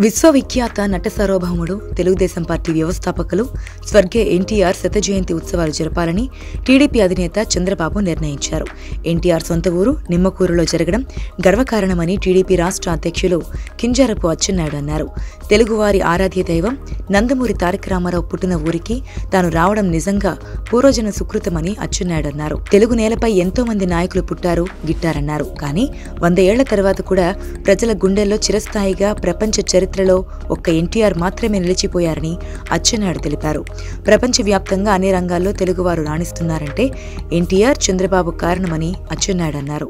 విశ్వవిఖ్యాత నట సార్వభౌముడు తెలుగుదేశం పార్టీ వ్యవస్థాపకులు స్వర్గీయ ఎన్టీఆర్ శత జయంతి ఉత్సవాలు జరపాలని టీడీపీ అధినేత చంద్రబాబు నిర్ణయించారు. ఎన్టీఆర్ సొంత ఊరు నిమ్మకూరులో జరగడం గర్వకారణమని టీడీపీ రాష్ట్ర అధ్యక్షులు కింజారపు అచ్చెన్నాయుడు అన్నారు. తెలుగువారి ఆరాధ్య దైవం నందమూరి తారక రామారావు పుట్టిన ఊరికి తాను రావడం నిజంగా పూర్వజన సుకృతమని అచ్చెన్నాయుడు అన్నారు. తెలుగు నేలపై ఎంతో మంది నాయకులు పుట్టారు, గిట్టారన్నారు. కానీ 100 ఏళ్ల తర్వాత కూడా ప్రజల గుండెల్లో చిరస్థాయిగా ప్రపంచ చరిత్రలో ఒక్క ఎన్టీఆర్ మాత్రమే నిలిచిపోయారని అచ్చెన్నాయుడు తెలిపారు. ప్రపంచవ్యాప్తంగా అన్ని రంగాల్లో తెలుగువారు రాణిస్తున్నారంటే ఎన్టీఆర్, చంద్రబాబు కారణమని అచ్చెన్నాయుడు అన్నారు.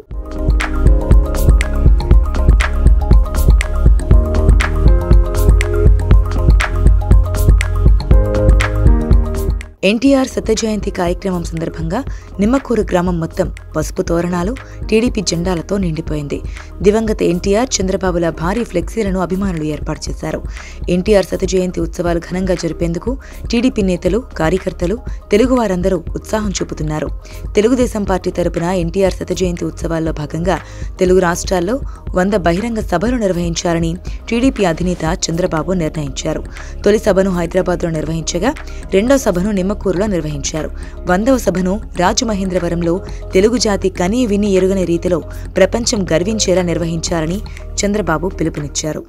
ఎన్టీఆర్ శత జయంతి కార్యక్రమం సందర్భంగా నిమ్మకూరు గ్రామం మొత్తం పసుపు తోరణాలు, టీడీపీ జెండాలతో నిండిపోయింది. దివంగత ఎన్టీఆర్, చంద్రబాబుల భారీ ఫ్లెక్సీలను అభిమానులు ఏర్పాటు చేశారు. ఎన్టీఆర్ శత జయంతి ఉత్సవాలు ఘనంగా జరిపేందుకు టీడీపీ నేతలు, కార్యకర్తలు, తెలుగువారందరూ ఉత్సాహం చూపుతున్నారు. తెలుగుదేశం పార్టీ తరపున ఎన్టీఆర్ శత జయంతి ఉత్సవాల్లో భాగంగా తెలుగు రాష్ట్రాల్లో 100 బహిరంగ సభలు నిర్వహించాలని టీడీపీ అధినేత చంద్రబాబు నిర్ణయించారు. తొలి సభను హైదరాబాద్లో నిర్వహించగా రెండో సభను నిమ్మకూరులో నిర్వహించారు. 100వ సభను రాజమహేంద్రవరంలో తెలుగు జాతి కనీ విని ఎరుగని రీతిలో ప్రపంచం గర్వించేలా నిర్వహించాలని చంద్రబాబు పిలుపునిచ్చారు.